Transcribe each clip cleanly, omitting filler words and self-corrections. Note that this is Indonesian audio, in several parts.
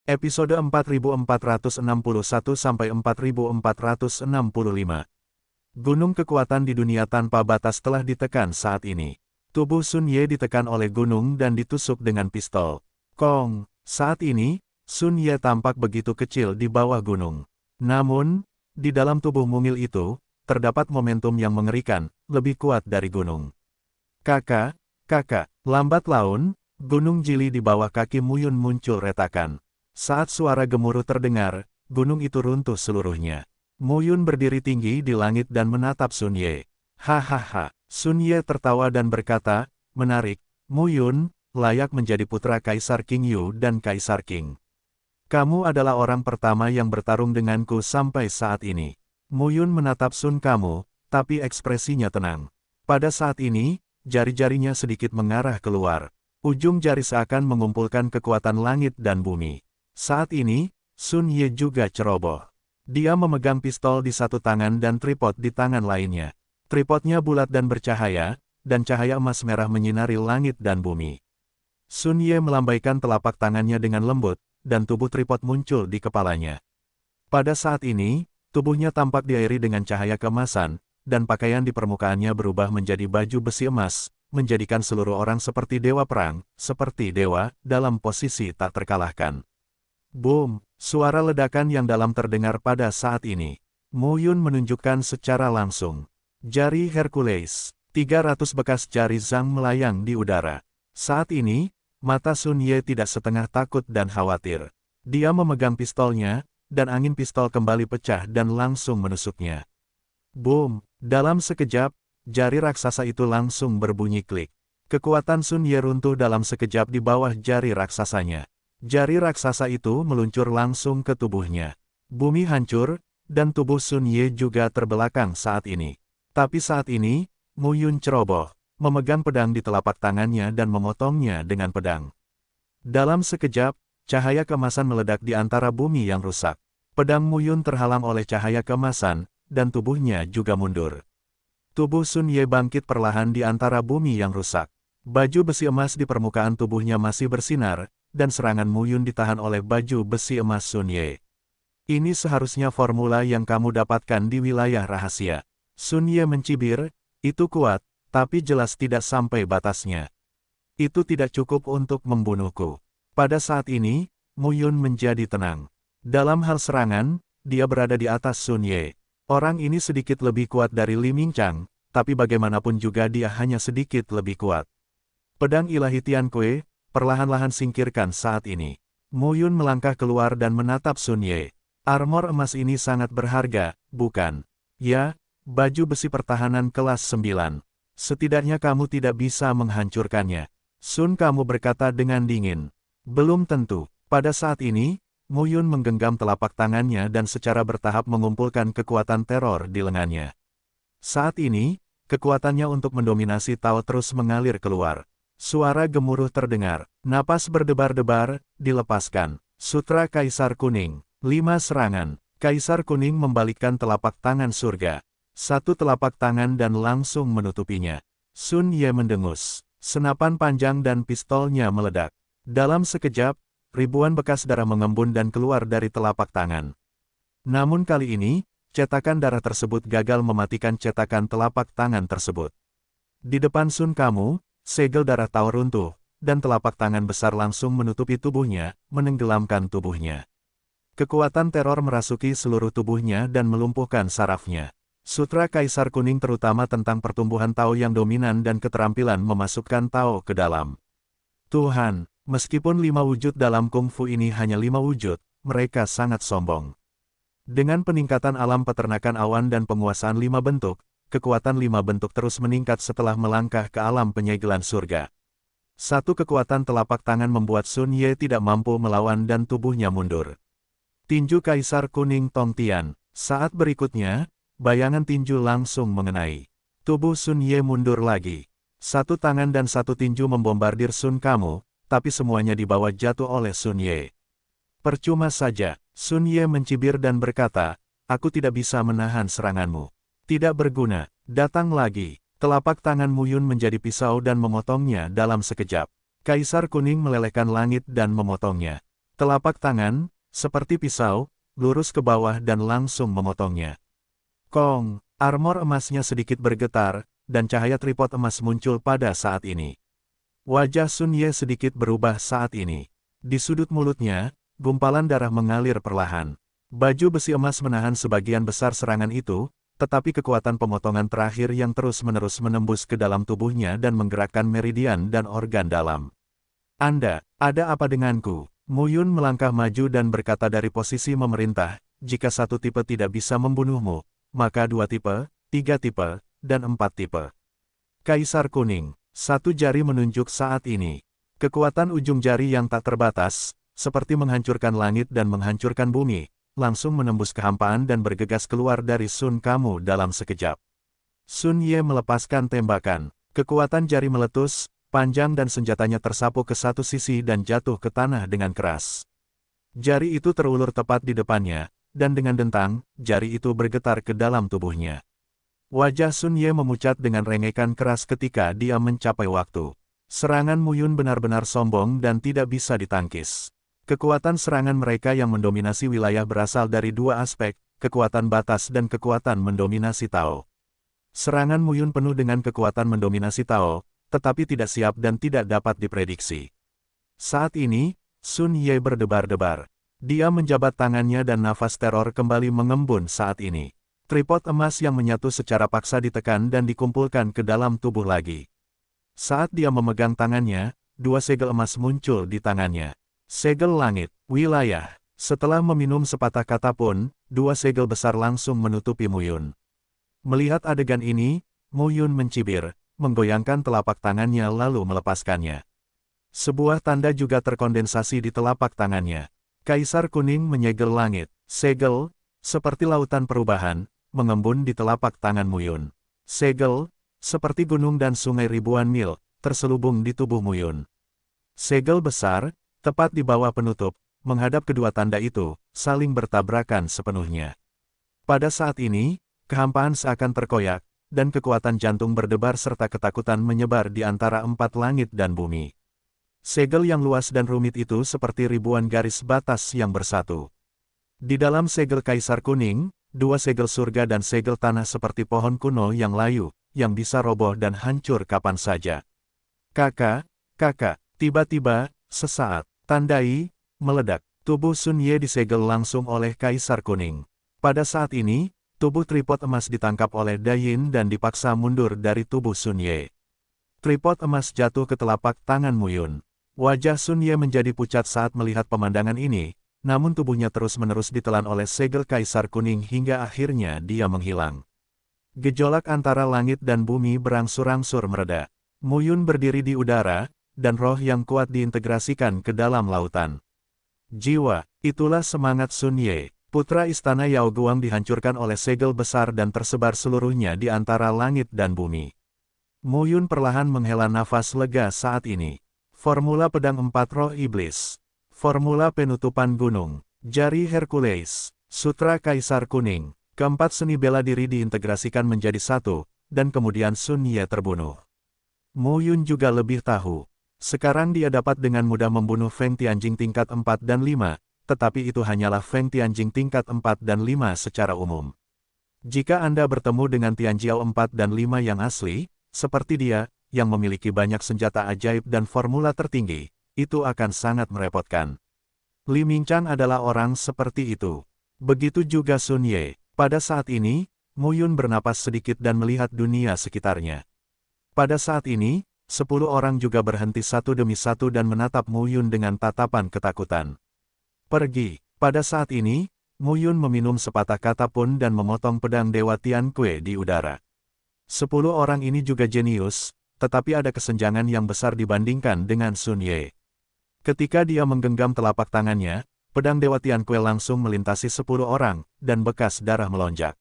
Episode 4461-4465. Gunung kekuatan di dunia tanpa batas telah ditekan saat ini. Tubuh Sun Ye ditekan oleh gunung dan ditusuk dengan pistol. Kong, saat ini, Sun Ye tampak begitu kecil di bawah gunung. Namun, di dalam tubuh mungil itu, terdapat momentum yang mengerikan, lebih kuat dari gunung. Kakak, lambat laun, gunung Jili di bawah kaki Muyun muncul retakan. Saat suara gemuruh terdengar, gunung itu runtuh seluruhnya. Muyun berdiri tinggi di langit dan menatap Sun Ye. Hahaha, Sun Ye tertawa dan berkata, menarik, Muyun, layak menjadi putra Kaisar King Yu dan Kaisar King. Kamu adalah orang pertama yang bertarung denganku sampai saat ini. Muyun menatap Sun kamu, tapi ekspresinya tenang. Pada saat ini, jari-jarinya sedikit mengarah keluar. Ujung jari seakan mengumpulkan kekuatan langit dan bumi. Saat ini, Sun Ye juga ceroboh. Dia memegang pistol di satu tangan dan tripod di tangan lainnya. Tripodnya bulat dan bercahaya, dan cahaya emas merah menyinari langit dan bumi. Sun Ye melambaikan telapak tangannya dengan lembut, dan tubuh tripod muncul di kepalanya. Pada saat ini, tubuhnya tampak diairi dengan cahaya keemasan, dan pakaian di permukaannya berubah menjadi baju besi emas, menjadikan seluruh orang seperti dewa perang, seperti dewa, dalam posisi tak terkalahkan. Boom, suara ledakan yang dalam terdengar pada saat ini. Muyun menunjukkan secara langsung. Jari Hercules, 300 bekas jari Zhang melayang di udara. Saat ini, mata Sun Ye tidak setengah takut dan khawatir. Dia memegang pistolnya, dan angin pistol kembali pecah dan langsung menusuknya. Boom, dalam sekejap, jari raksasa itu langsung berbunyi klik. Kekuatan Sun Ye runtuh dalam sekejap di bawah jari raksasanya. Jari raksasa itu meluncur langsung ke tubuhnya. Bumi hancur, dan tubuh Sun Ye juga terbelakang saat ini. Tapi saat ini, Muyun ceroboh, memegang pedang di telapak tangannya dan memotongnya dengan pedang. Dalam sekejap, cahaya keemasan meledak di antara bumi yang rusak. Pedang Muyun terhalang oleh cahaya keemasan, dan tubuhnya juga mundur. Tubuh Sun Ye bangkit perlahan di antara bumi yang rusak. Baju besi emas di permukaan tubuhnya masih bersinar, dan serangan Muyun ditahan oleh baju besi emas Sun Ye. Ini seharusnya formula yang kamu dapatkan di wilayah rahasia. Sun Ye mencibir, itu kuat, tapi jelas tidak sampai batasnya. Itu tidak cukup untuk membunuhku. Pada saat ini, Muyun menjadi tenang. Dalam hal serangan, dia berada di atas Sun Ye. Orang ini sedikit lebih kuat dari Li Mingchang, tapi bagaimanapun juga dia hanya sedikit lebih kuat. Pedang ilahi Tian Kue, perlahan-lahan singkirkan saat ini. Muyun melangkah keluar dan menatap Sun Ye. Armor emas ini sangat berharga, bukan? Ya, baju besi pertahanan kelas 9. Setidaknya kamu tidak bisa menghancurkannya. Sun kamu berkata dengan dingin. Belum tentu. Pada saat ini, Muyun menggenggam telapak tangannya dan secara bertahap mengumpulkan kekuatan teror di lengannya. Saat ini, kekuatannya untuk mendominasi Tao terus mengalir keluar. Suara gemuruh terdengar, napas berdebar-debar, dilepaskan. Sutra Kaisar Kuning, 5 serangan. Kaisar Kuning membalikkan telapak tangan surga. Satu telapak tangan dan langsung menutupinya. Sun Ye mendengus. Senapan panjang dan pistolnya meledak. Dalam sekejap, ribuan bekas darah mengembun dan keluar dari telapak tangan. Namun kali ini, cetakan darah tersebut gagal mematikan cetakan telapak tangan tersebut. Di depan Sun kamu, segel darah Tao runtuh, dan telapak tangan besar langsung menutupi tubuhnya, menenggelamkan tubuhnya. Kekuatan teror merasuki seluruh tubuhnya dan melumpuhkan sarafnya. Sutra Kaisar Kuning terutama tentang pertumbuhan Tao yang dominan dan keterampilan memasukkan Tao ke dalam. Tuhan, meskipun 5 wujud dalam kungfu ini hanya 5 wujud, mereka sangat sombong. Dengan peningkatan alam peternakan awan dan penguasaan 5 bentuk, kekuatan 5 bentuk terus meningkat setelah melangkah ke alam penyegelan surga. Satu kekuatan telapak tangan membuat Sun Ye tidak mampu melawan dan tubuhnya mundur. Tinju Kaisar Kuning Tongtian. Saat berikutnya, bayangan tinju langsung mengenai. Tubuh Sun Ye mundur lagi. Satu tangan dan satu tinju membombardir Sun kamu, tapi semuanya dibawa jatuh oleh Sun Ye. Percuma saja, Sun Ye mencibir dan berkata, aku tidak bisa menahan seranganmu. Tidak berguna, datang lagi. Telapak tangan Muyun menjadi pisau dan memotongnya dalam sekejap. Kaisar Kuning melelehkan langit dan memotongnya. Telapak tangan, seperti pisau, lurus ke bawah dan langsung memotongnya. Kong, armor emasnya sedikit bergetar, dan cahaya tripod emas muncul pada saat ini. Wajah Sun Ye sedikit berubah saat ini. Di sudut mulutnya, gumpalan darah mengalir perlahan. Baju besi emas menahan sebagian besar serangan itu, tetapi kekuatan pemotongan terakhir yang terus-menerus menembus ke dalam tubuhnya dan menggerakkan meridian dan organ dalam. Anda, ada apa denganku? Mu Yun melangkah maju dan berkata dari posisi memerintah, jika satu tipe tidak bisa membunuhmu, maka 2 tipe, 3 tipe, dan 4 tipe. Kaisar Kuning, satu jari menunjuk saat ini. Kekuatan ujung jari yang tak terbatas, seperti menghancurkan langit dan menghancurkan bumi, langsung menembus kehampaan dan bergegas keluar dari Sun Kamu dalam sekejap. Sun Ye melepaskan tembakan. Kekuatan jari meletus, panjang dan senjatanya tersapu ke satu sisi dan jatuh ke tanah dengan keras. Jari itu terulur tepat di depannya, dan dengan dentang, jari itu bergetar ke dalam tubuhnya. Wajah Sun Ye memucat dengan rengekan keras ketika dia mencapai waktu. Serangan Mu Yun benar-benar sombong dan tidak bisa ditangkis. Kekuatan serangan mereka yang mendominasi wilayah berasal dari 2 aspek, kekuatan batas dan kekuatan mendominasi Tao. Serangan Mu Yun penuh dengan kekuatan mendominasi Tao, tetapi tidak siap dan tidak dapat diprediksi. Saat ini, Sun Ye berdebar-debar. Dia menjabat tangannya dan nafas teror kembali mengembun saat ini. Tripod emas yang menyatu secara paksa ditekan dan dikumpulkan ke dalam tubuh lagi. Saat dia memegang tangannya, 2 segel emas muncul di tangannya. Segel langit, wilayah. Setelah meminum sepatah kata pun, 2 segel besar langsung menutupi Mu Yun. Melihat adegan ini, Mu Yun mencibir, menggoyangkan telapak tangannya lalu melepaskannya. Sebuah tanda juga terkondensasi di telapak tangannya. Kaisar Kuning menyegel langit. Segel, seperti lautan perubahan, mengembun di telapak tangan Mu Yun. Segel, seperti gunung dan sungai ribuan mil, terselubung di tubuh Mu Yun. Segel besar, tepat di bawah penutup, menghadap kedua tanda itu, saling bertabrakan sepenuhnya. Pada saat ini, kehampaan seakan terkoyak, dan kekuatan jantung berdebar serta ketakutan menyebar di antara 4 langit dan bumi. Segel yang luas dan rumit itu seperti ribuan garis batas yang bersatu. Di dalam segel Kaisar Kuning, 2 segel surga dan segel tanah seperti pohon kuno yang layu, yang bisa roboh dan hancur kapan saja. Kakak, tiba-tiba, sesaat, tandai, meledak, tubuh Sun Ye disegel langsung oleh Kaisar Kuning. Pada saat ini, tubuh tripod emas ditangkap oleh Dayin dan dipaksa mundur dari tubuh Sun Ye. Tripod emas jatuh ke telapak tangan Mu Yun. Wajah Sun Ye menjadi pucat saat melihat pemandangan ini, namun tubuhnya terus-menerus ditelan oleh segel Kaisar Kuning hingga akhirnya dia menghilang. Gejolak antara langit dan bumi berangsur-angsur mereda. Mu Yun berdiri di udara, dan roh yang kuat diintegrasikan ke dalam lautan. Jiwa, itulah semangat Sun Ye. Putra istana Yao Guang dihancurkan oleh segel besar dan tersebar seluruhnya di antara langit dan bumi. Mu Yun perlahan menghela nafas lega saat ini. Formula pedang 4 roh iblis. Formula penutupan gunung. Jari Hercules. Sutra Kaisar Kuning. Keempat seni bela diri diintegrasikan menjadi satu, dan kemudian Sun Ye terbunuh. Mu Yun juga lebih tahu. Sekarang dia dapat dengan mudah membunuh Feng Tianjing tingkat 4 dan 5. Tetapi itu hanyalah Feng Tianjing tingkat 4 dan 5 secara umum. Jika Anda bertemu dengan Tianjiao 4 dan 5 yang asli, seperti dia, yang memiliki banyak senjata ajaib dan formula tertinggi, itu akan sangat merepotkan. Li Mingchang adalah orang seperti itu. Begitu juga Sun Ye. Pada saat ini, Mu Yun bernapas sedikit dan melihat dunia sekitarnya. Pada saat ini, 10 orang juga berhenti satu demi satu dan menatap Mu Yun dengan tatapan ketakutan. Pergi. Pada saat ini, Mu Yun meminum sepatah kata pun dan memotong pedang Dewa Tian Kue di udara. 10 orang ini juga jenius, tetapi ada kesenjangan yang besar dibandingkan dengan Sun Ye. Ketika dia menggenggam telapak tangannya, pedang Dewa Tian Kue langsung melintasi 10 orang, dan bekas darah melonjak.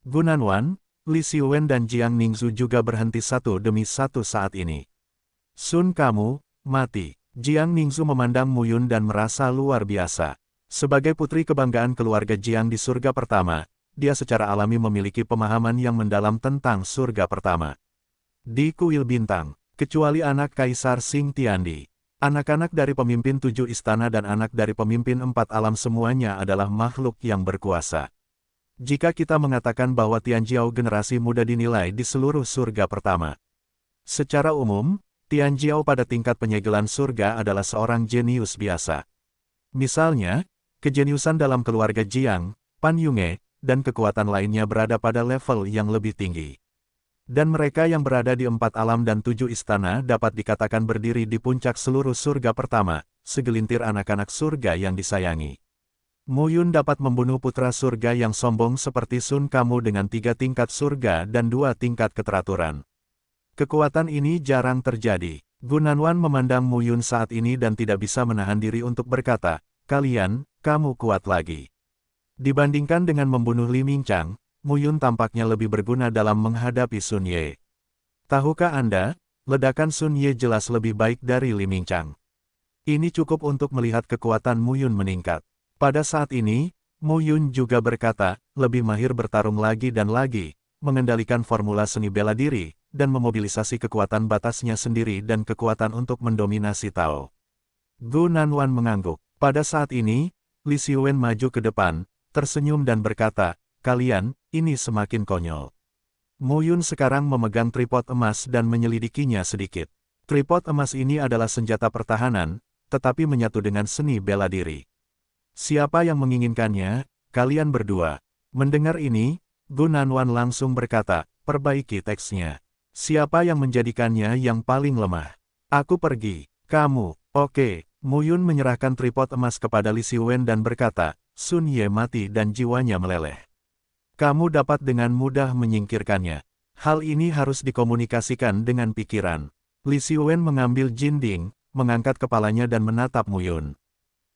Gunanwan, Li Xiwen dan Jiang Ningzu juga berhenti satu demi satu saat ini. Sun Kamu, mati. Jiang Ningzu memandang Mu Yun dan merasa luar biasa. Sebagai putri kebanggaan keluarga Jiang di surga pertama, dia secara alami memiliki pemahaman yang mendalam tentang surga pertama. Di kuil bintang, kecuali anak Kaisar Xing Tiandi. Anak-anak dari pemimpin 7 istana dan anak dari pemimpin 4 alam semuanya adalah makhluk yang berkuasa. Jika kita mengatakan bahwa Tianjiao generasi muda dinilai di seluruh surga pertama. Secara umum, Tianjiao pada tingkat penyegelan surga adalah seorang jenius biasa. Misalnya, kejeniusan dalam keluarga Jiang, Pan Yunge, dan kekuatan lainnya berada pada level yang lebih tinggi. Dan mereka yang berada di 4 alam dan 7 istana dapat dikatakan berdiri di puncak seluruh surga pertama, segelintir anak-anak surga yang disayangi. Mu Yun dapat membunuh putra surga yang sombong seperti Sun Kamu dengan 3 tingkat surga dan 2 tingkat keteraturan. Kekuatan ini jarang terjadi. Gunanwan memandang Mu Yun saat ini dan tidak bisa menahan diri untuk berkata, kamu kuat lagi. Dibandingkan dengan membunuh Li Mingchang, Mu Yun tampaknya lebih berguna dalam menghadapi Sun Ye. Tahukah Anda, ledakan Sun Ye jelas lebih baik dari Li Mingchang. Ini cukup untuk melihat kekuatan Mu Yun meningkat. Pada saat ini, Mu Yun juga berkata, lebih mahir bertarung lagi dan lagi, mengendalikan formula seni bela diri, dan memobilisasi kekuatan batasnya sendiri dan kekuatan untuk mendominasi Tao. Gu Nanwan mengangguk. Pada saat ini, Li Xiwen maju ke depan, tersenyum dan berkata, ini semakin konyol. Mu Yun sekarang memegang tripod emas dan menyelidikinya sedikit. Tripod emas ini adalah senjata pertahanan, tetapi menyatu dengan seni bela diri. Siapa yang menginginkannya? Kalian berdua. Mendengar ini, Gu Nanwan langsung berkata, perbaiki teksnya. Siapa yang menjadikannya yang paling lemah? Aku pergi. Kamu. Oke. Mu Yun menyerahkan tripod emas kepada Li Xiwen dan berkata, Sun Ye mati dan jiwanya meleleh. Kamu dapat dengan mudah menyingkirkannya. Hal ini harus dikomunikasikan dengan pikiran. Li Xiwen mengambil Jinding, mengangkat kepalanya dan menatap Mu Yun.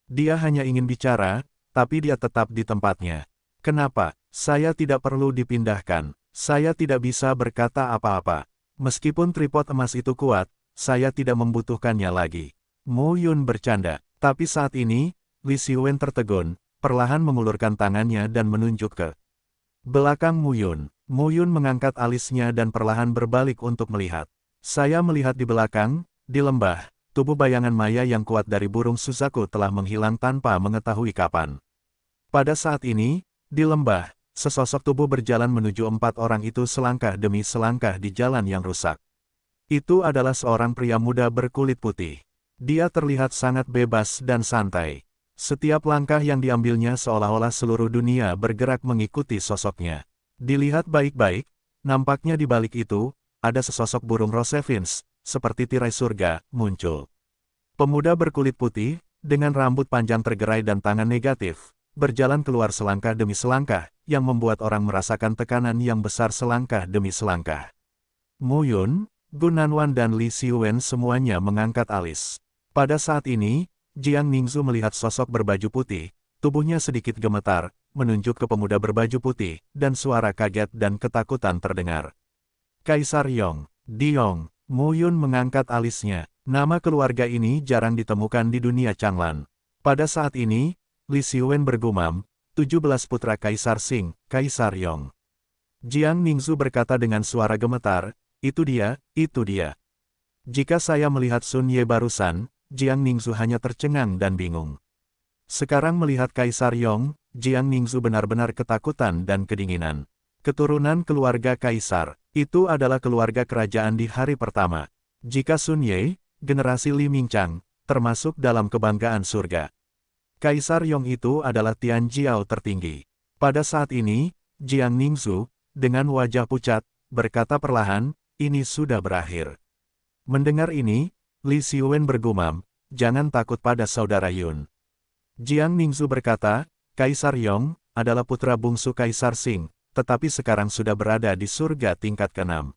Dia hanya ingin bicara, tapi dia tetap di tempatnya. Kenapa? Saya tidak perlu dipindahkan. Saya tidak bisa berkata apa-apa. Meskipun tripod emas itu kuat, saya tidak membutuhkannya lagi. Mu Yun bercanda. Tapi saat ini, Li Xiwen tertegun, perlahan mengulurkan tangannya dan menunjuk ke belakang Mu Yun. Mu Yun mengangkat alisnya dan perlahan berbalik untuk melihat. Saya melihat di belakang, di lembah, tubuh bayangan maya yang kuat dari burung Suzaku telah menghilang tanpa mengetahui kapan. Pada saat ini, di lembah, sesosok tubuh berjalan menuju 4 orang itu selangkah demi selangkah di jalan yang rusak. Itu adalah seorang pria muda berkulit putih. Dia terlihat sangat bebas dan santai. Setiap langkah yang diambilnya seolah-olah seluruh dunia bergerak mengikuti sosoknya. Dilihat baik-baik, nampaknya di balik itu, ada sesosok burung Rosevins, seperti tirai surga, muncul. Pemuda berkulit putih, dengan rambut panjang tergerai dan tangan negatif, berjalan keluar selangkah demi selangkah, yang membuat orang merasakan tekanan yang besar selangkah demi selangkah. Mu Yun, Gu Nanwan dan Li Xiwen semuanya mengangkat alis. Pada saat ini, Jiang Ningzu melihat sosok berbaju putih, tubuhnya sedikit gemetar, menunjuk ke pemuda berbaju putih, dan suara kaget dan ketakutan terdengar. Kaisar Yong, Diong, Mu Yun mengangkat alisnya. Nama keluarga ini jarang ditemukan di dunia Changlan. Pada saat ini, Li Xiwen bergumam, 17 putra Kaisar Xing, Kaisar Yong. Jiang Ningzu berkata dengan suara gemetar, itu dia, itu dia. Jika saya melihat Sun Ye barusan, Jiang Ningzu hanya tercengang dan bingung. Sekarang melihat Kaisar Yong, Jiang Ningzu benar-benar ketakutan dan kedinginan. Keturunan keluarga Kaisar, itu adalah keluarga kerajaan di hari pertama. Jika Sun Ye, generasi Li Mingchang, termasuk dalam kebanggaan surga. Kaisar Yong itu adalah Tianjiao tertinggi. Pada saat ini, Jiang Ningzu, dengan wajah pucat, berkata perlahan, ini sudah berakhir. Mendengar ini, Li Xiwen bergumam, jangan takut pada saudara Yun. Jiang Ningzu berkata, Kaisar Yong, adalah putra bungsu Kaisar Xing, tetapi sekarang sudah berada di surga tingkat ke-6.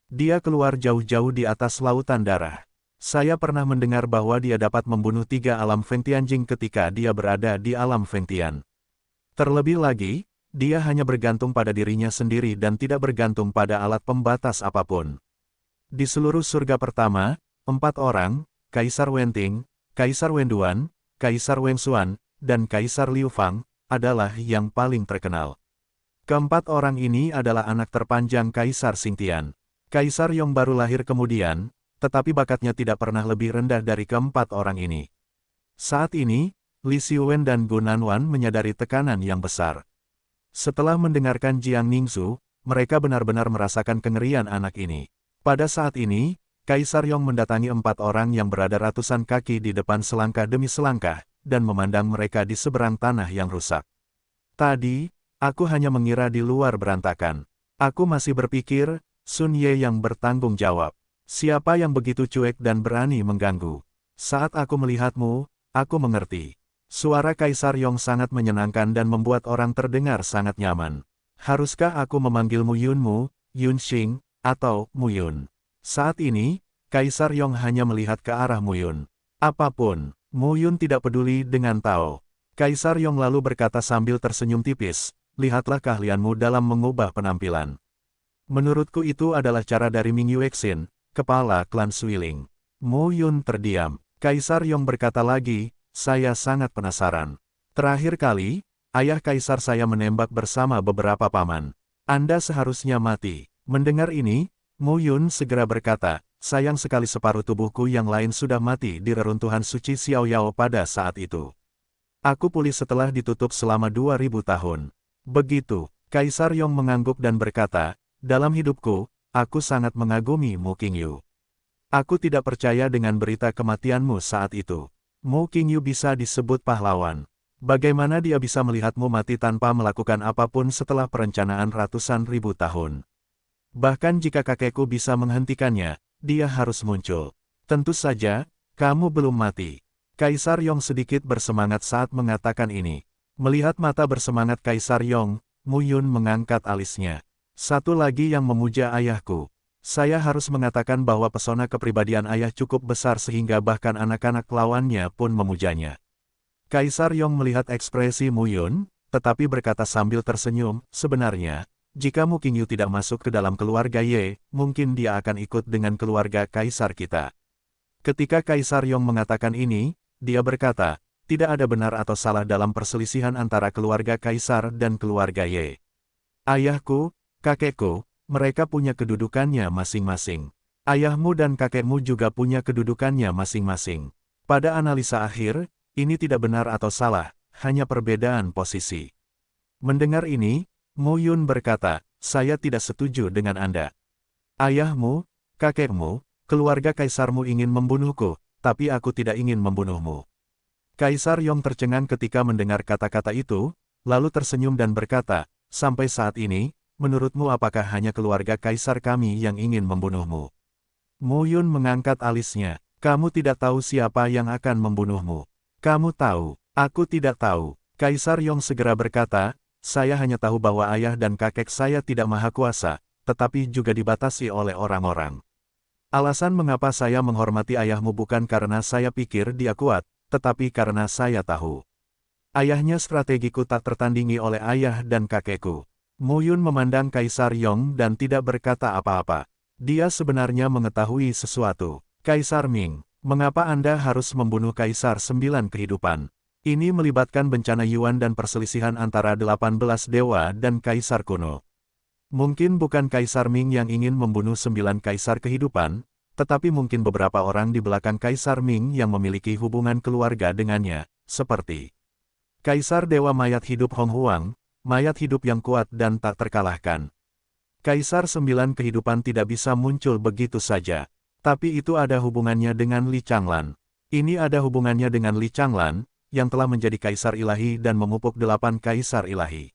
Dia keluar jauh-jauh di atas lautan darah. Saya pernah mendengar bahwa dia dapat membunuh 3 alam Fengtianjing ketika dia berada di alam Fengtian. Terlebih lagi, dia hanya bergantung pada dirinya sendiri dan tidak bergantung pada alat pembatas apapun. Di seluruh surga pertama, 4 orang, Kaisar Wenting, Kaisar Wenduan, Kaisar Wengsuan, dan Kaisar Liu Fang, adalah yang paling terkenal. Keempat orang ini adalah anak terpanjang Kaisar Xingtian. Kaisar Yong baru lahir kemudian, tetapi bakatnya tidak pernah lebih rendah dari keempat orang ini. Saat ini, Li Xiuwen dan Gu Nanwan menyadari tekanan yang besar. Setelah mendengarkan Jiang Ningzu, mereka benar-benar merasakan kengerian anak ini. Pada saat ini, Kaisar Yong mendatangi 4 orang yang berada ratusan kaki di depan selangkah demi selangkah, dan memandang mereka di seberang tanah yang rusak. Tadi, aku hanya mengira di luar berantakan. Aku masih berpikir, Sun Ye yang bertanggung jawab. Siapa yang begitu cuek dan berani mengganggu? Saat aku melihatmu, aku mengerti. Suara Kaisar Yong sangat menyenangkan dan membuat orang terdengar sangat nyaman. Haruskah aku memanggilmu Yunmu, Yunxing, atau Muyun? Saat ini, Kaisar Yong hanya melihat ke arah Muyun. Apapun, Muyun tidak peduli dengan Tao. Kaisar Yong lalu berkata sambil tersenyum tipis, lihatlah keahlianmu dalam mengubah penampilan. Menurutku itu adalah cara dari Ming Yuexin, kepala klan Suiling. Muyun terdiam. Kaisar Yong berkata lagi, saya sangat penasaran. Terakhir kali, ayah kaisar saya menembak bersama beberapa paman. Anda seharusnya mati. Mendengar ini, Muyun segera berkata, sayang sekali separuh tubuhku yang lain sudah mati di reruntuhan suci Xiaoyao pada saat itu. Aku pulih setelah ditutup selama 2000 tahun. Begitu, Kaisar Yong mengangguk dan berkata, dalam hidupku, aku sangat mengagumi Mu Qingyu. Aku tidak percaya dengan berita kematianmu saat itu. Mu Qingyu bisa disebut pahlawan. Bagaimana dia bisa melihatmu mati tanpa melakukan apapun setelah perencanaan ratusan ribu tahun? Bahkan jika kakekku bisa menghentikannya, dia harus muncul. Tentu saja, kamu belum mati. Kaisar Yong sedikit bersemangat saat mengatakan ini. Melihat mata bersemangat Kaisar Yong, Muyun mengangkat alisnya. Satu lagi yang memuja ayahku. Saya harus mengatakan bahwa pesona kepribadian ayah cukup besar sehingga bahkan anak-anak lawannya pun memujanya. Kaisar Yong melihat ekspresi Muyun, tetapi berkata sambil tersenyum, sebenarnya, jika Mu Qingyu tidak masuk ke dalam keluarga Ye, mungkin dia akan ikut dengan keluarga kaisar kita. Ketika Kaisar Yong mengatakan ini, dia berkata, tidak ada benar atau salah dalam perselisihan antara keluarga kaisar dan keluarga Ye. Ayahku, kakekku, mereka punya kedudukannya masing-masing. Ayahmu dan kakekmu juga punya kedudukannya masing-masing. Pada analisa akhir, ini tidak benar atau salah, hanya perbedaan posisi. Mendengar ini, Muyun berkata, saya tidak setuju dengan Anda. Ayahmu, kakekmu, keluarga kaisarmu ingin membunuhku, tapi aku tidak ingin membunuhmu. Kaisar Yong tercengang ketika mendengar kata-kata itu, lalu tersenyum dan berkata, sampai saat ini, menurutmu apakah hanya keluarga kaisar kami yang ingin membunuhmu? Muyun mengangkat alisnya, kamu tidak tahu siapa yang akan membunuhmu. Kamu tahu, aku tidak tahu. Kaisar Yong segera berkata, saya hanya tahu bahwa ayah dan kakek saya tidak maha kuasa, tetapi juga dibatasi oleh orang-orang. Alasan mengapa saya menghormati ayahmu bukan karena saya pikir dia kuat, tetapi karena saya tahu. Ayahnya strategiku tak tertandingi oleh ayah dan kakekku. Muyun memandang Kaisar Yong dan tidak berkata apa-apa. Dia sebenarnya mengetahui sesuatu. Kaisar Ming, mengapa Anda harus membunuh Kaisar 9 kehidupan? Ini melibatkan bencana Yuan dan perselisihan antara 18 dewa dan Kaisar kuno. Mungkin bukan Kaisar Ming yang ingin membunuh 9 Kaisar kehidupan, tetapi mungkin beberapa orang di belakang Kaisar Ming yang memiliki hubungan keluarga dengannya, seperti Kaisar Dewa Mayat Hidup Hong Huang, mayat hidup yang kuat dan tak terkalahkan. Kaisar 9 kehidupan tidak bisa muncul begitu saja. Tapi itu ada hubungannya dengan Li Changlan. Ini ada hubungannya dengan Li Changlan, yang telah menjadi kaisar ilahi dan memupuk 8 kaisar ilahi.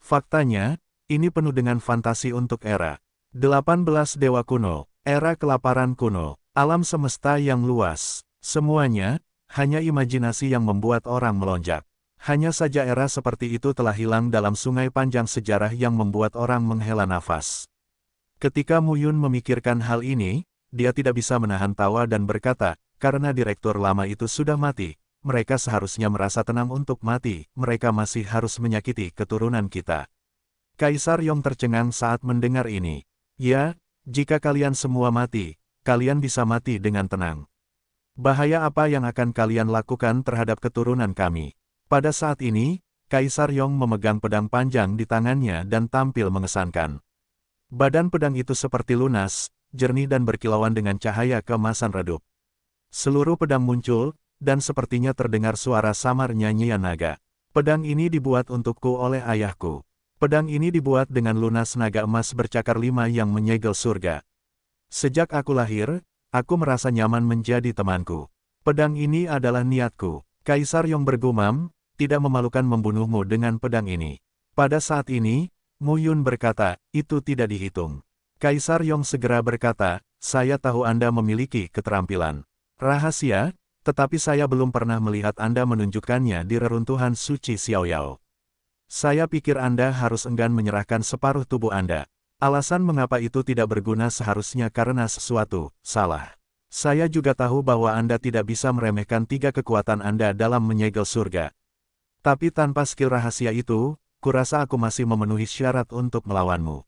Faktanya, ini penuh dengan fantasi untuk era 18 dewa kuno, era kelaparan kuno, alam semesta yang luas. Semuanya, hanya imajinasi yang membuat orang melonjak. Hanya saja era seperti itu telah hilang dalam sungai panjang sejarah yang membuat orang menghela nafas. Ketika Muyun memikirkan hal ini, dia tidak bisa menahan tawa dan berkata, karena direktur lama itu sudah mati, mereka seharusnya merasa tenang untuk mati, mereka masih harus menyakiti keturunan kita. Kaisar Yong tercengang saat mendengar ini. Ya, jika kalian semua mati, kalian bisa mati dengan tenang. Bahaya apa yang akan kalian lakukan terhadap keturunan kami? Pada saat ini, Kaisar Yong memegang pedang panjang di tangannya dan tampil mengesankan. Badan pedang itu seperti lunas, jernih dan berkilauan dengan cahaya keemasan redup. Seluruh pedang muncul, dan sepertinya terdengar suara samar nyanyian naga. Pedang ini dibuat untukku oleh ayahku. Pedang ini dibuat dengan lunas naga emas bercakar 5 yang menyegel surga. Sejak aku lahir, aku merasa nyaman menjadi temanku. Pedang ini adalah niatku. Kaisar Yong bergumam, tidak memalukan membunuhmu dengan pedang ini. Pada saat ini, Mu Yun berkata, itu tidak dihitung. Kaisar Yong segera berkata, saya tahu Anda memiliki keterampilan rahasia, tetapi saya belum pernah melihat Anda menunjukkannya di reruntuhan suci Xiaoyao. Saya pikir Anda harus enggan menyerahkan separuh tubuh Anda. Alasan mengapa itu tidak berguna seharusnya karena sesuatu salah. Saya juga tahu bahwa Anda tidak bisa meremehkan 3 kekuatan Anda dalam menyegel surga. Tapi tanpa skill rahasia itu, kurasa aku masih memenuhi syarat untuk melawanmu.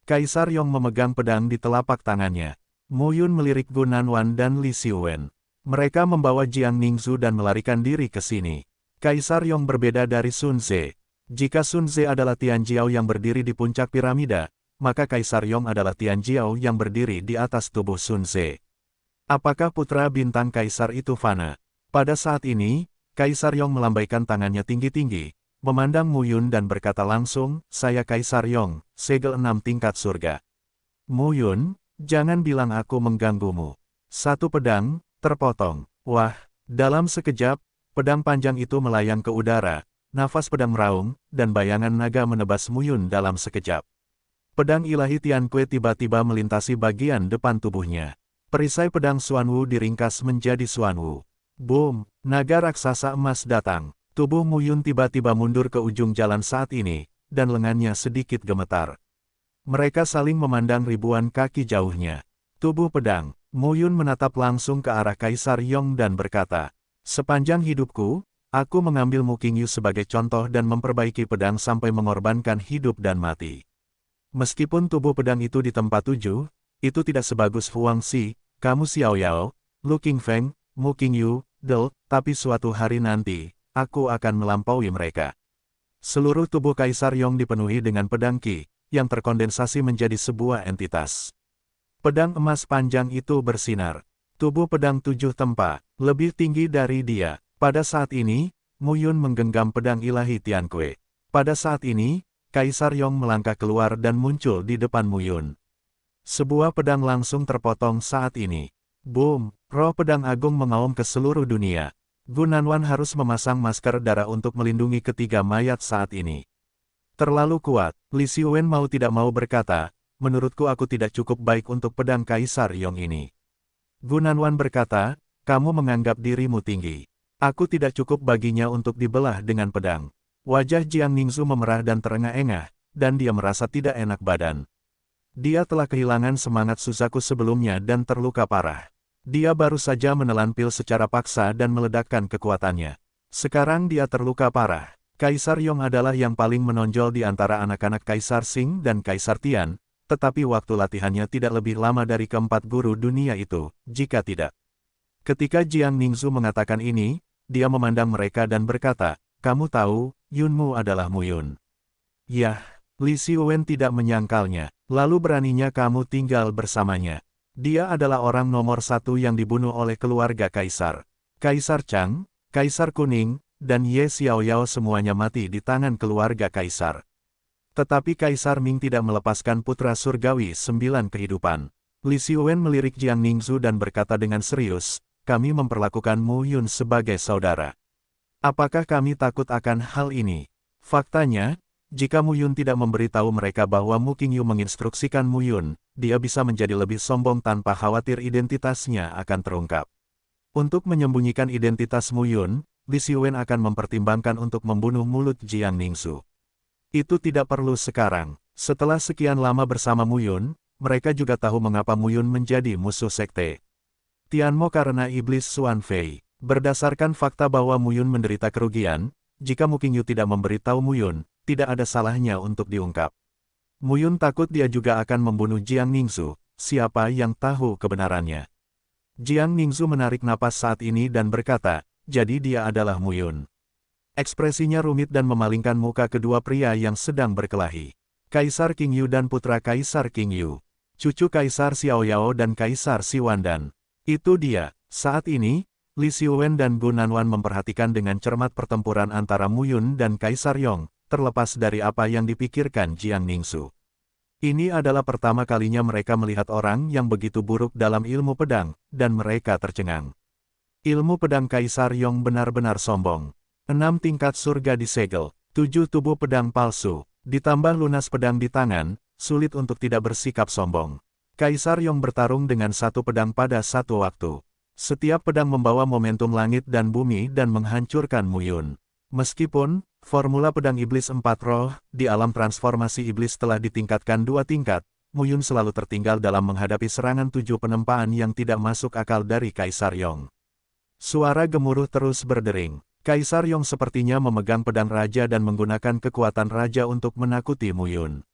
Kaisar Yong memegang pedang di telapak tangannya. Mu Yun melirik Gu Nanwan dan Li Xiuwen. Mereka membawa Jiang Ningzu dan melarikan diri ke sini. Kaisar Yong berbeda dari Sun Ze. Jika Sun Ze adalah Tian Jiao yang berdiri di puncak piramida, maka Kaisar Yong adalah Tian Jiao yang berdiri di atas tubuh Sun Ze. Apakah putra bintang Kaisar itu fana? Pada saat ini, Kaisar Yong melambaikan tangannya tinggi-tinggi, memandang Mu Yun dan berkata langsung, saya Kaisar Yong, segel 6 tingkat surga. Mu Yun, jangan bilang aku mengganggumu. Satu pedang, terpotong. Wah, dalam sekejap, pedang panjang itu melayang ke udara, nafas pedang meraung, dan bayangan naga menebas Mu Yun dalam sekejap. Pedang ilahi Tian Kue tiba-tiba melintasi bagian depan tubuhnya. Perisai pedang Xuanwu diringkas menjadi Xuanwu. Boom, naga raksasa emas datang. Tubuh Mu Yun tiba-tiba mundur ke ujung jalan saat ini, dan lengannya sedikit gemetar. Mereka saling memandang ribuan kaki jauhnya. Tubuh pedang, Mu Yun menatap langsung ke arah Kaisar Yong dan berkata, sepanjang hidupku, aku mengambil Mu Qingyu sebagai contoh dan memperbaiki pedang sampai mengorbankan hidup dan mati. Meskipun tubuh pedang itu di tempat 7, itu tidak sebagus Huang Xi, kamu Xiao Yao, Lu Qingfeng, Mu Qingyu, Del, tapi suatu hari nanti, aku akan melampaui mereka. Seluruh tubuh Kaisar Yong dipenuhi dengan pedang Qi, yang terkondensasi menjadi sebuah entitas. Pedang emas panjang itu bersinar. Tubuh pedang 7 tempa, lebih tinggi dari dia. Pada saat ini, Mu Yun menggenggam pedang ilahi Tian Kue. Pada saat ini, Kaisar Yong melangkah keluar dan muncul di depan Mu Yun. Sebuah pedang langsung terpotong saat ini. Boom, roh pedang agung mengaum ke seluruh dunia. Gu Nanwan harus memasang masker darah untuk melindungi ketiga mayat saat ini. Terlalu kuat, Li Xiuwen mau tidak mau berkata, menurutku aku tidak cukup baik untuk pedang Kaisar Yong ini. Gu Nanwan berkata, kamu menganggap dirimu tinggi. Aku tidak cukup baginya untuk dibelah dengan pedang. Wajah Jiang Ningzu memerah dan terengah-engah, dan dia merasa tidak enak badan. Dia telah kehilangan semangat Suzaku sebelumnya dan terluka parah. Dia baru saja menelan pil secara paksa dan meledakkan kekuatannya. Sekarang dia terluka parah. Kaisar Yong adalah yang paling menonjol di antara anak-anak Kaisar Qing dan Kaisar Tian, tetapi waktu latihannya tidak lebih lama dari keempat guru dunia itu, jika tidak. Ketika Jiang Ningzu mengatakan ini, dia memandang mereka dan berkata, kamu tahu, Yunmu adalah Mu Yun. Yah, Li Xiuwen tidak menyangkalnya, lalu beraninya kamu tinggal bersamanya. Dia adalah orang nomor 1 yang dibunuh oleh keluarga Kaisar. Kaisar Chang, Kaisar Kuning, dan Ye Xiaoyao semuanya mati di tangan keluarga Kaisar. Tetapi Kaisar Ming tidak melepaskan putra surgawi 9 kehidupan. Li Xiuwen melirik Jiang Ningzu dan berkata dengan serius, kami memperlakukan Mu Yun sebagai saudara. Apakah kami takut akan hal ini? Faktanya, jika Mu Yun tidak memberitahu mereka bahwa Mu Qingyu menginstruksikan Mu Yun, dia bisa menjadi lebih sombong tanpa khawatir identitasnya akan terungkap. Untuk menyembunyikan identitas Mu Yun, Li Xiuwen akan mempertimbangkan untuk membunuh mulut Jiang Ningzu. Itu tidak perlu sekarang. Setelah sekian lama bersama Mu Yun, mereka juga tahu mengapa Mu Yun menjadi musuh sekte Tianmo karena iblis Xuan Fei. Berdasarkan fakta bahwa Mu Yun menderita kerugian, jika Mu Qingyu tidak memberitahu Mu Yun, tidak ada salahnya untuk diungkap. Mu Yun takut dia juga akan membunuh Jiang Ningzu, siapa yang tahu kebenarannya. Jiang Ningzu menarik napas saat ini dan berkata, jadi dia adalah Mu Yun. Ekspresinya rumit dan memalingkan muka kedua pria yang sedang berkelahi. Kaisar Qingyu dan putra Kaisar Qingyu. cucu Kaisar Xiaoyao dan Kaisar Xiwandan. Itu dia. Saat ini, Li Xiuwen dan Gu Nanwan memperhatikan dengan cermat pertempuran antara Mu Yun dan Kaisar Yong, terlepas dari apa yang dipikirkan Jiang Ningsu. Ini adalah pertama kalinya mereka melihat orang yang begitu buruk dalam ilmu pedang, dan mereka tercengang. Ilmu pedang Kaisar Yong benar-benar sombong. 6 tingkat surga disegel, 7 tubuh pedang palsu, ditambah lunas pedang di tangan, sulit untuk tidak bersikap sombong. Kaisar Yong bertarung dengan satu pedang pada satu waktu. Setiap pedang membawa momentum langit dan bumi dan menghancurkan Mu Yun. Meskipun, formula pedang iblis 4 roh, di alam transformasi iblis telah ditingkatkan 2 tingkat, Mu Yun selalu tertinggal dalam menghadapi serangan 7 penempaan yang tidak masuk akal dari Kaisar Yong. Suara gemuruh terus berdering. Kaisar Yong sepertinya memegang pedang raja dan menggunakan kekuatan raja untuk menakuti Mu Yun.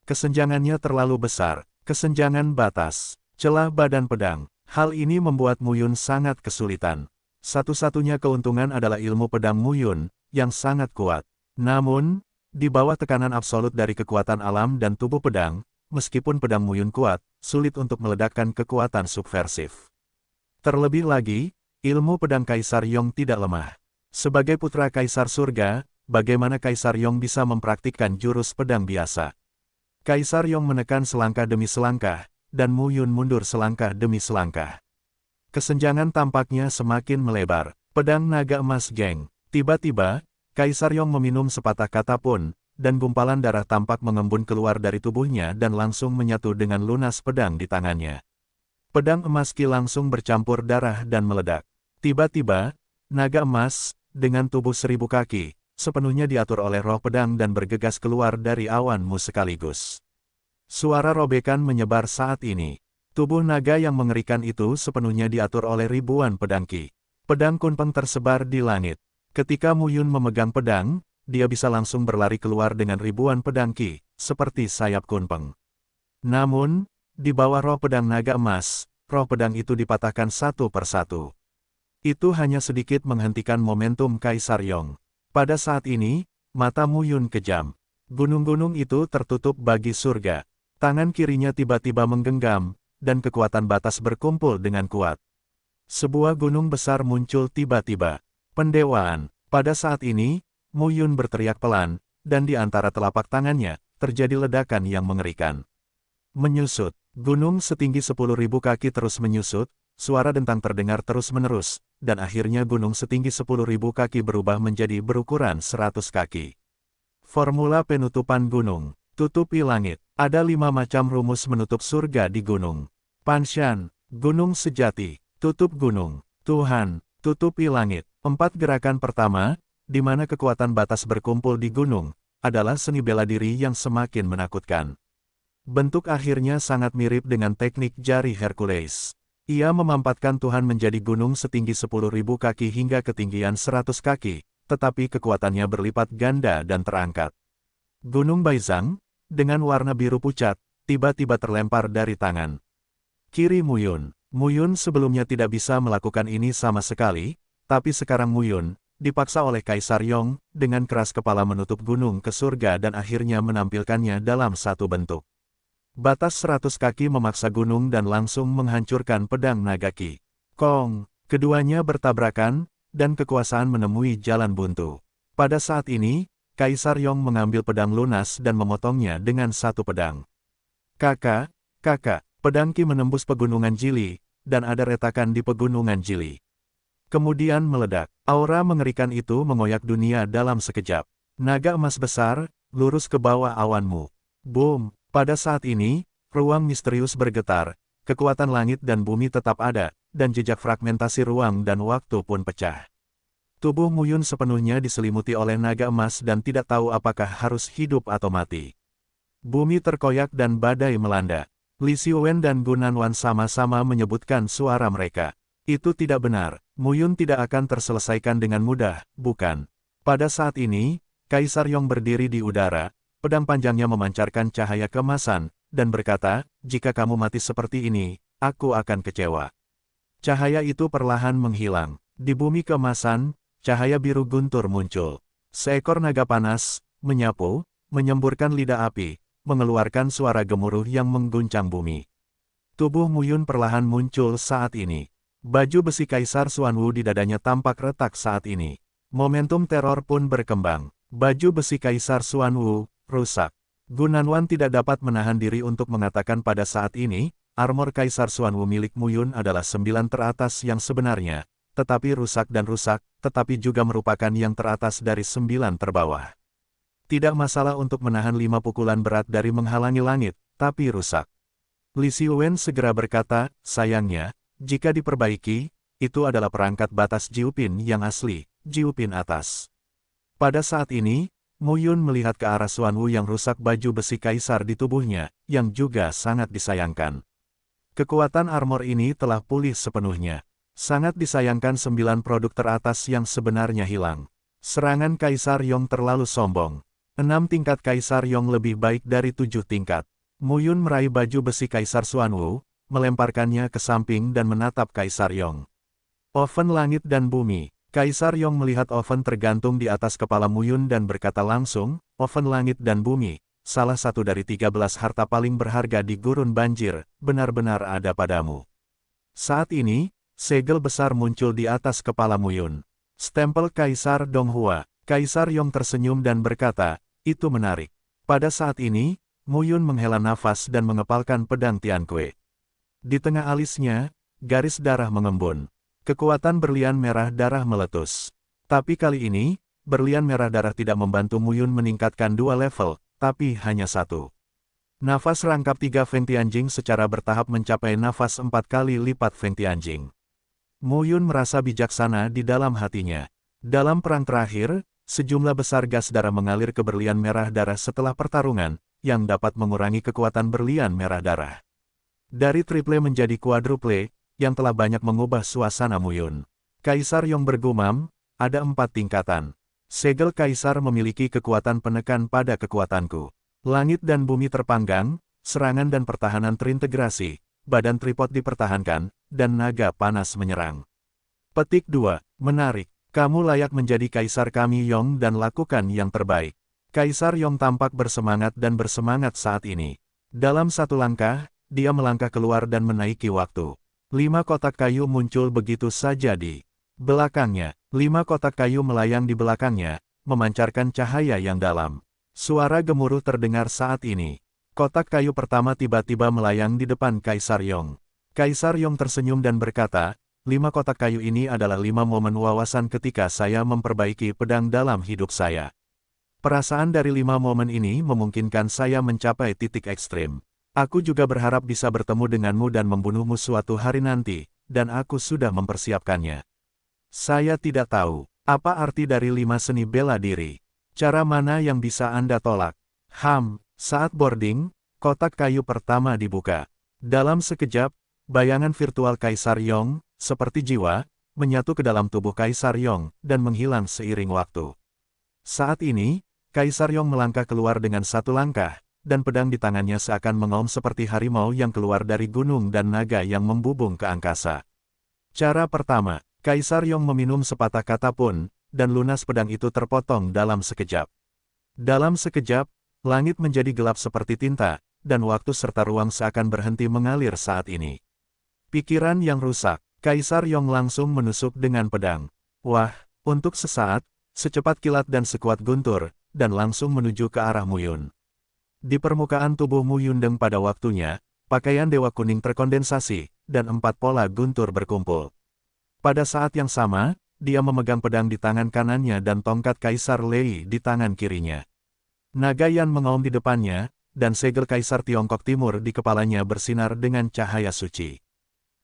Kesenjangannya terlalu besar, kesenjangan batas, celah badan pedang. Hal ini membuat Mu Yun sangat kesulitan. Satu-satunya keuntungan adalah ilmu pedang Mu Yun, yang sangat kuat. Namun, di bawah tekanan absolut dari kekuatan alam dan tubuh pedang, meskipun pedang Mu Yun kuat, sulit untuk meledakkan kekuatan subversif. Terlebih lagi, ilmu pedang Kaisar Yong tidak lemah. Sebagai putra Kaisar Surga, bagaimana Kaisar Yong bisa mempraktikkan jurus pedang biasa? Kaisar Yong menekan selangkah demi selangkah, dan Mu Yun mundur selangkah demi selangkah. Kesenjangan tampaknya semakin melebar. Pedang naga emas geng. Tiba-tiba, Kaisar Yong meminum sepatah kata pun, dan gumpalan darah tampak mengembun keluar dari tubuhnya dan langsung menyatu dengan lunas pedang di tangannya. Pedang emas Qi langsung bercampur darah dan meledak. Tiba-tiba, naga emas, dengan tubuh 1000 kaki, sepenuhnya diatur oleh roh pedang dan bergegas keluar dari awan Mu sekaligus. Suara robekan menyebar saat ini. Tubuh naga yang mengerikan itu sepenuhnya diatur oleh ribuan pedang Qi. Pedang Kunpeng tersebar di langit. Ketika Mu Yun memegang pedang, dia bisa langsung berlari keluar dengan ribuan pedang Qi, seperti sayap Kunpeng. Namun, di bawah roh pedang naga emas, roh pedang itu dipatahkan satu persatu. Itu hanya sedikit menghentikan momentum Kaisar Yong. Pada saat ini, mata Mu Yun kejam. Gunung-gunung itu tertutup bagi surga. Tangan kirinya tiba-tiba menggenggam, dan kekuatan batas berkumpul dengan kuat. Sebuah gunung besar muncul tiba-tiba. Pendewaan. Pada saat ini, Mu Yun berteriak pelan, dan di antara telapak tangannya, terjadi ledakan yang mengerikan. Menyusut. Gunung setinggi 10.000 kaki terus menyusut, suara dentang terdengar terus-menerus, dan akhirnya gunung setinggi 10.000 kaki berubah menjadi berukuran 100 kaki. Formula penutupan gunung. Tutupi langit. Ada 5 macam rumus menutup surga di gunung. Panshan, gunung sejati, tutup gunung. Tuhan, tutupi langit. 4 gerakan pertama, di mana kekuatan batas berkumpul di gunung, adalah seni bela diri yang semakin menakutkan. Bentuk akhirnya sangat mirip dengan teknik jari Hercules. Ia memampatkan Tuhan menjadi gunung setinggi 10.000 kaki hingga ketinggian 100 kaki, tetapi kekuatannya berlipat ganda dan terangkat. Gunung Baizang, dengan warna biru pucat, tiba-tiba terlempar dari tangan kiri Mu Yun. Mu Yun sebelumnya tidak bisa melakukan ini sama sekali, tapi sekarang Mu Yun, dipaksa oleh Kaisar Yong, dengan keras kepala menutup gunung ke surga dan akhirnya menampilkannya dalam satu bentuk. Batas 100 kaki memaksa gunung dan langsung menghancurkan pedang naga Qi. Kong, keduanya bertabrakan, dan kekuasaan menemui jalan buntu. Pada saat ini, Kaisar Yong mengambil pedang lunas dan memotongnya dengan satu pedang. Kakak, pedang Qi menembus pegunungan Jili, dan ada retakan di pegunungan Jili. Kemudian meledak. Aura mengerikan itu mengoyak dunia dalam sekejap. Naga emas besar, lurus ke bawah awanmu. Boom! Pada saat ini, ruang misterius bergetar, kekuatan langit dan bumi tetap ada, dan jejak fragmentasi ruang dan waktu pun pecah. Tubuh Mu Yun sepenuhnya diselimuti oleh naga emas dan tidak tahu apakah harus hidup atau mati. Bumi terkoyak dan badai melanda. Li Xiuwen dan Gu Nanwan sama-sama menyebutkan suara mereka. Itu tidak benar. Mu Yun tidak akan terselesaikan dengan mudah, bukan? Pada saat ini, Kaisar Yong berdiri di udara, pedang panjangnya memancarkan cahaya keemasan, dan berkata, jika kamu mati seperti ini, aku akan kecewa. Cahaya itu perlahan menghilang. Di bumi keemasan, cahaya biru guntur muncul. Seekor naga panas, menyapu, menyemburkan lidah api, mengeluarkan suara gemuruh yang mengguncang bumi. Tubuh Muyun perlahan muncul saat ini. Baju besi Kaisar Xuanwu di dadanya tampak retak saat ini. Momentum teror pun berkembang. Baju besi Kaisar Xuanwu rusak. Gunanwan tidak dapat menahan diri untuk mengatakan pada saat ini, armor Kaisar Xuanwu milik Muyun adalah 9 teratas yang sebenarnya, tetapi rusak dan rusak, tetapi juga merupakan yang teratas dari 9 terbawah. Tidak masalah untuk menahan 5 pukulan berat dari menghalangi langit, tapi rusak. Li Xiuwen segera berkata, sayangnya, jika diperbaiki, itu adalah perangkat batas Jiupin yang asli, Jiupin atas. Pada saat ini, Muyun melihat ke arah Xuanwu yang rusak baju besi kaisar di tubuhnya, yang juga sangat disayangkan. Kekuatan armor ini telah pulih sepenuhnya. Sangat disayangkan 9 produk teratas yang sebenarnya hilang. Serangan Kaisar Yong terlalu sombong. 6 tingkat Kaisar Yong lebih baik dari 7 tingkat. Muyun meraih baju besi Kaisar Xuanwu, melemparkannya ke samping dan menatap Kaisar Yong. Oven langit dan bumi. Kaisar Yong melihat oven tergantung di atas kepala Muyun dan berkata langsung, oven langit dan bumi, salah satu dari 13 harta paling berharga di gurun banjir, benar-benar ada padamu. Saat ini, segel besar muncul di atas kepala Muyun. Stempel Kaisar Donghua. Kaisar Yong tersenyum dan berkata, itu menarik. Pada saat ini, Muyun menghela nafas dan mengepalkan pedang Tiankue. Di tengah alisnya, garis darah mengembun. Kekuatan berlian merah darah meletus. Tapi kali ini, berlian merah darah tidak membantu Muyun meningkatkan 2 level, tapi hanya 1. Nafas rangkap 3 Feng Tianjing secara bertahap mencapai nafas 4 kali lipat Feng Tianjing. Muyun merasa bijaksana di dalam hatinya. Dalam perang terakhir, sejumlah besar gas darah mengalir ke berlian merah darah setelah pertarungan, yang dapat mengurangi kekuatan berlian merah darah. Dari triple menjadi quadruple, yang telah banyak mengubah suasana Muyun. Kaisar Yong bergumam, ada 4 tingkatan. Segel Kaisar memiliki kekuatan penekan pada kekuatanku. Langit dan bumi terpanggang, serangan dan pertahanan terintegrasi, badan tripod dipertahankan, dan naga panas menyerang. Petik 2. Menarik. Kamu layak menjadi Kaisar kami Yong dan lakukan yang terbaik. Kaisar Yong tampak bersemangat dan bersemangat saat ini. Dalam satu langkah, dia melangkah keluar dan menaiki waktu. 5 kotak kayu muncul begitu saja di belakangnya. 5 kotak kayu melayang di belakangnya, memancarkan cahaya yang dalam. Suara gemuruh terdengar saat ini. Kotak kayu pertama tiba-tiba melayang di depan Kaisar Yong. Kaisar Yong tersenyum dan berkata, 5 kotak kayu ini adalah 5 momen wawasan ketika saya memperbaiki pedang dalam hidup saya. Perasaan dari 5 momen ini memungkinkan saya mencapai titik ekstrim. Aku juga berharap bisa bertemu denganmu dan membunuhmu suatu hari nanti, dan aku sudah mempersiapkannya. Saya tidak tahu, apa arti dari 5 seni bela diri. Cara mana yang bisa Anda tolak? Saat boarding, kotak kayu pertama dibuka. Dalam sekejap, bayangan virtual Kaisar Yong, seperti jiwa, menyatu ke dalam tubuh Kaisar Yong, dan menghilang seiring waktu. Saat ini, Kaisar Yong melangkah keluar dengan 1 langkah, dan pedang di tangannya seakan mengaum seperti harimau yang keluar dari gunung dan naga yang membubung ke angkasa. Cara pertama, Kaisar Yong meminum sepatah kata pun, dan lunas pedang itu terpotong dalam sekejap. Dalam sekejap, langit menjadi gelap seperti tinta, dan waktu serta ruang seakan berhenti mengalir saat ini. Pikiran yang rusak, Kaisar Yong langsung menusuk dengan pedang. Wah, untuk sesaat, secepat kilat dan sekuat guntur, dan langsung menuju ke arah Muyun. Di permukaan tubuh Muyun Deng pada waktunya, pakaian Dewa Kuning terkondensasi, dan 4 pola guntur berkumpul. Pada saat yang sama, dia memegang pedang di tangan kanannya dan tongkat Kaisar Lei di tangan kirinya. Naga Yan mengaum di depannya, dan segel Kaisar Tiongkok Timur di kepalanya bersinar dengan cahaya suci.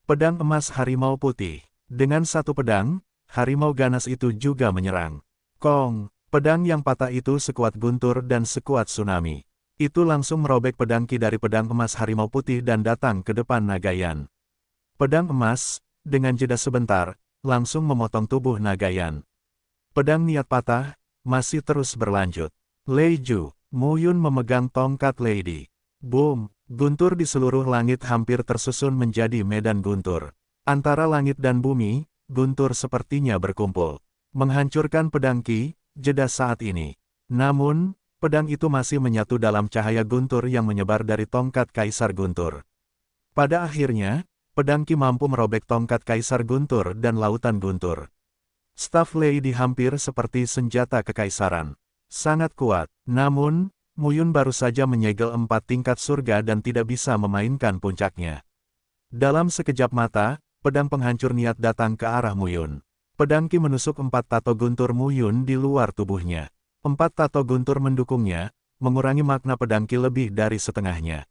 Pedang emas harimau putih. Dengan 1 pedang, harimau ganas itu juga menyerang. Kong, pedang yang patah itu sekuat guntur dan sekuat tsunami. Itu langsung merobek pedang Ki dari pedang emas harimau putih dan datang ke depan Nagayan. Pedang emas, dengan jeda sebentar, langsung memotong tubuh Nagayan. Pedang niat patah, masih terus berlanjut. Lei Ju, Muyun memegang tongkat Lady. Boom, guntur di seluruh langit hampir tersusun menjadi medan guntur. Antara langit dan bumi, guntur sepertinya berkumpul. Menghancurkan pedang Ki, jeda saat ini. Namun, pedang itu masih menyatu dalam cahaya guntur yang menyebar dari tongkat Kaisar Guntur. Pada akhirnya, pedang Qi mampu merobek tongkat Kaisar Guntur dan lautan guntur. Staf Lady hampir seperti senjata kekaisaran. Sangat kuat, namun, Muyun baru saja menyegel 4 tingkat surga dan tidak bisa memainkan puncaknya. Dalam sekejap mata, pedang penghancur niat datang ke arah Muyun. Pedang Qi menusuk 4 tato guntur Muyun di luar tubuhnya. 4 tato guntur mendukungnya, mengurangi makna pedang Qi lebih dari setengahnya.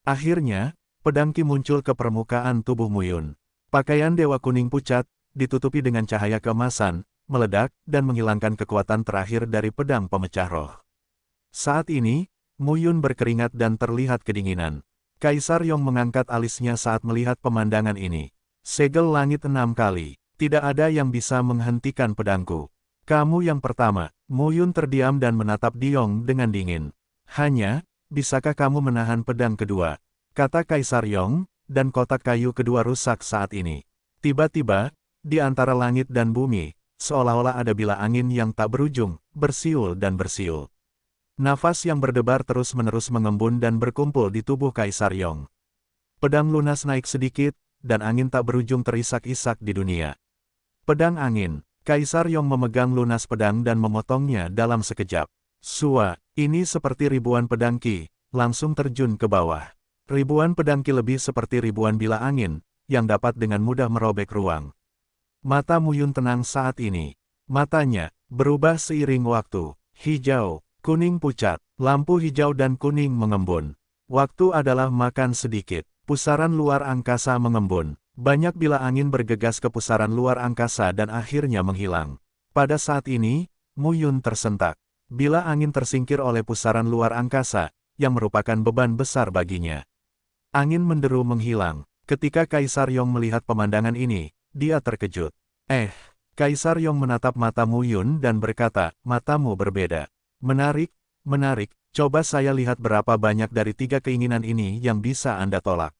Akhirnya, pedang Qi muncul ke permukaan tubuh Muyun. Pakaian Dewa Kuning pucat, ditutupi dengan cahaya keemasan, meledak, dan menghilangkan kekuatan terakhir dari pedang pemecah roh. Saat ini, Muyun berkeringat dan terlihat kedinginan. Kaisar Yong mengangkat alisnya saat melihat pemandangan ini. Segel langit 6 kali, tidak ada yang bisa menghentikan pedangku. Kamu yang pertama. Muyun terdiam dan menatap Diong dengan dingin. Hanya, bisakah kamu menahan pedang kedua? Kata Kaisar Yong, dan kotak kayu kedua rusak saat ini. Tiba-tiba, di antara langit dan bumi, seolah-olah ada bila angin yang tak berujung, bersiul dan bersiul. Nafas yang berdebar terus-menerus mengembun dan berkumpul di tubuh Kaisar Yong. Pedang lunas naik sedikit, dan angin tak berujung terisak-isak di dunia. Pedang angin. Kaisar Yong memegang lunas pedang dan memotongnya dalam sekejap. Sua, ini seperti ribuan pedang Qi, langsung terjun ke bawah. Ribuan pedang Qi lebih seperti ribuan bila angin, yang dapat dengan mudah merobek ruang. Mata Muyun tenang saat ini. Matanya berubah seiring waktu. Hijau, kuning pucat, lampu hijau dan kuning mengembun. Waktu adalah makan sedikit. Pusaran luar angkasa mengembun. Banyak bila angin bergegas ke pusaran luar angkasa dan akhirnya menghilang. Pada saat ini, Muyun tersentak. Bila angin tersingkir oleh pusaran luar angkasa, yang merupakan beban besar baginya. Angin menderu menghilang. Ketika Kaisar Yong melihat pemandangan ini, dia terkejut. Kaisar Yong menatap mata Muyun dan berkata, matamu berbeda. Menarik, menarik, coba saya lihat berapa banyak dari 3 keinginan ini yang bisa Anda tolak.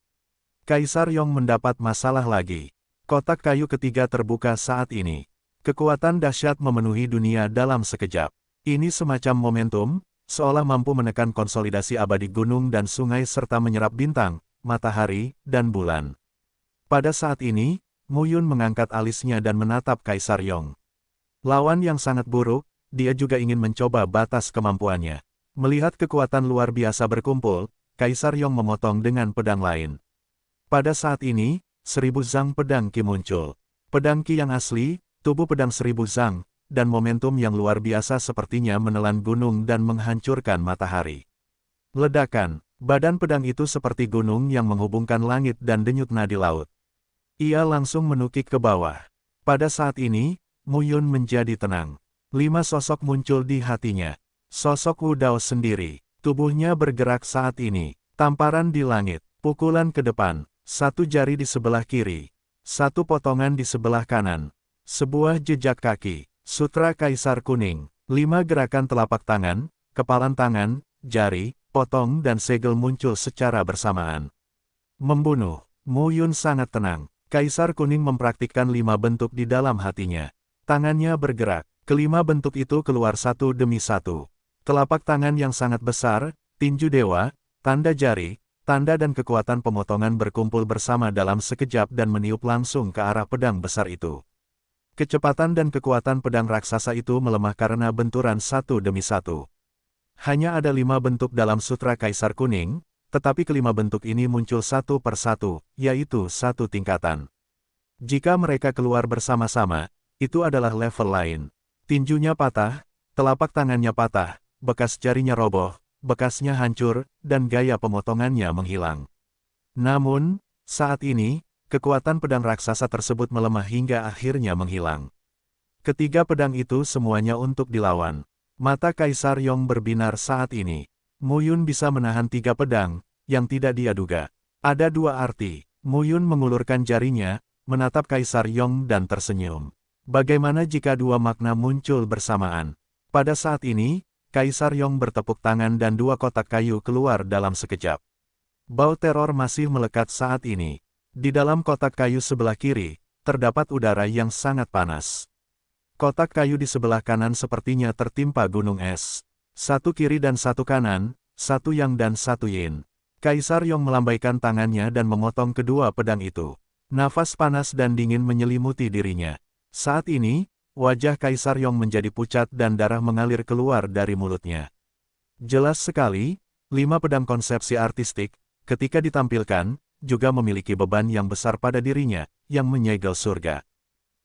Kaisar Yong mendapat masalah lagi. Kotak kayu ketiga terbuka saat ini. Kekuatan dahsyat memenuhi dunia dalam sekejap. Ini semacam momentum, seolah mampu menekan konsolidasi abadi gunung dan sungai serta menyerap bintang, matahari, dan bulan. Pada saat ini, Muyun mengangkat alisnya dan menatap Kaisar Yong. Lawan yang sangat buruk, dia juga ingin mencoba batas kemampuannya. Melihat kekuatan luar biasa berkumpul, Kaisar Yong memotong dengan pedang lain. Pada saat ini, 1000 zang pedang Qi muncul. Pedang Qi yang asli, tubuh pedang 1000 zang, dan momentum yang luar biasa sepertinya menelan gunung dan menghancurkan matahari. Ledakan, badan pedang itu seperti gunung yang menghubungkan langit dan denyut nadi laut. Ia langsung menukik ke bawah. Pada saat ini, Muyun menjadi tenang. 5 sosok muncul di hatinya. Sosok Wu Dao sendiri. Tubuhnya bergerak saat ini. Tamparan di langit. Pukulan ke depan. 1 jari di sebelah kiri. 1 potongan di sebelah kanan. Sebuah jejak kaki. Sutra Kaisar Kuning. 5 gerakan telapak tangan, kepalan tangan, jari, potong dan segel muncul secara bersamaan. Membunuh. Muyun sangat tenang. Kaisar Kuning mempraktikkan 5 bentuk di dalam hatinya. Tangannya bergerak. Kelima bentuk itu keluar satu demi satu. Telapak tangan yang sangat besar, tinju dewa, tanda jari, tanda dan kekuatan pemotongan berkumpul bersama dalam sekejap dan meniup langsung ke arah pedang besar itu. Kecepatan dan kekuatan pedang raksasa itu melemah karena benturan satu demi satu. Hanya ada 5 bentuk dalam Sutra Kaisar Kuning, tetapi kelima bentuk ini muncul satu per satu, yaitu 1 tingkatan. Jika mereka keluar bersama-sama, itu adalah level lain. Tinjunya patah, telapak tangannya patah, bekas jarinya roboh, bekasnya hancur, dan gaya pemotongannya menghilang. Namun, saat ini, kekuatan pedang raksasa tersebut melemah hingga akhirnya menghilang. Ketiga pedang itu semuanya untuk dilawan. Mata Kaisar Yong berbinar saat ini. Muyun bisa menahan 3 pedang, yang tidak dia duga. Ada 2 arti. Muyun mengulurkan jarinya, menatap Kaisar Yong dan tersenyum. Bagaimana jika 2 makna muncul bersamaan? Pada saat ini, Kaisar Yong bertepuk tangan dan 2 kotak kayu keluar dalam sekejap. Bau teror masih melekat saat ini. Di dalam kotak kayu sebelah kiri, terdapat udara yang sangat panas. Kotak kayu di sebelah kanan sepertinya tertimpa gunung es. Satu kiri dan satu kanan, satu yang dan satu yin. Kaisar Yong melambaikan tangannya dan memotong kedua pedang itu. Nafas panas dan dingin menyelimuti dirinya. Saat ini, wajah Kaisar Yong menjadi pucat dan darah mengalir keluar dari mulutnya. Jelas sekali, 5 pedang konsepsi artistik, ketika ditampilkan, juga memiliki beban yang besar pada dirinya, yang menyegel surga.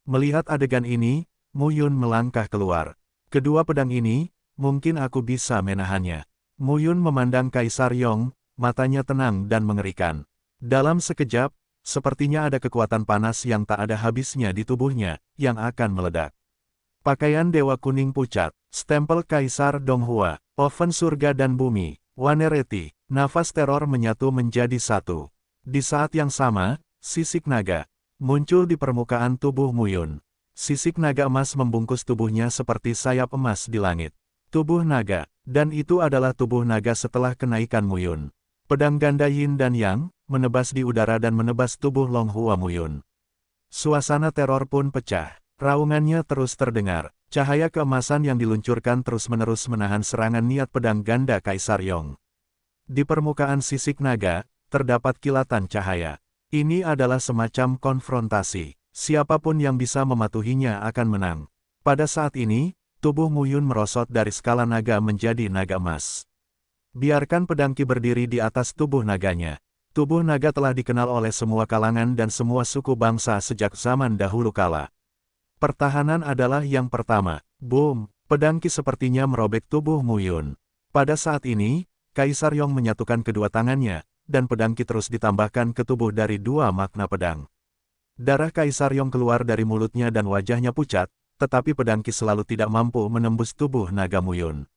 Melihat adegan ini, Mu Yun melangkah keluar. Kedua pedang ini, mungkin aku bisa menahannya. Mu Yun memandang Kaisar Yong, matanya tenang dan mengerikan. Dalam sekejap, sepertinya ada kekuatan panas yang tak ada habisnya di tubuhnya, yang akan meledak. Pakaian Dewa Kuning pucat, stempel Kaisar Donghua, oven surga dan bumi, Wanereti, nafas teror menyatu menjadi satu. Di saat yang sama, sisik naga muncul di permukaan tubuh Mu Yun. Sisik naga emas membungkus tubuhnya seperti sayap emas di langit. Tubuh naga, dan itu adalah tubuh naga setelah kenaikan Mu Yun. Pedang ganda yin dan yang, menebas di udara dan menebas tubuh Longhua Mu Yun. Suasana teror pun pecah. Raungannya terus terdengar. Cahaya keemasan yang diluncurkan terus-menerus menahan serangan niat pedang ganda Kaisar Yong. Di permukaan sisik naga, terdapat kilatan cahaya. Ini adalah semacam konfrontasi. Siapapun yang bisa mematuhinya akan menang. Pada saat ini, tubuh Mu Yun merosot dari skala naga menjadi naga emas. Biarkan pedang Qi berdiri di atas tubuh naganya. Tubuh naga telah dikenal oleh semua kalangan dan semua suku bangsa sejak zaman dahulu kala. Pertahanan adalah yang pertama. Boom! Pedang Qi sepertinya merobek tubuh Mu Yun. Pada saat ini, Kaisar Yong menyatukan kedua tangannya, dan pedang Qi terus ditambahkan ke tubuh dari dua makna pedang. Darah Kaisar Yong keluar dari mulutnya dan wajahnya pucat, tetapi pedang Qi selalu tidak mampu menembus tubuh naga Mu Yun.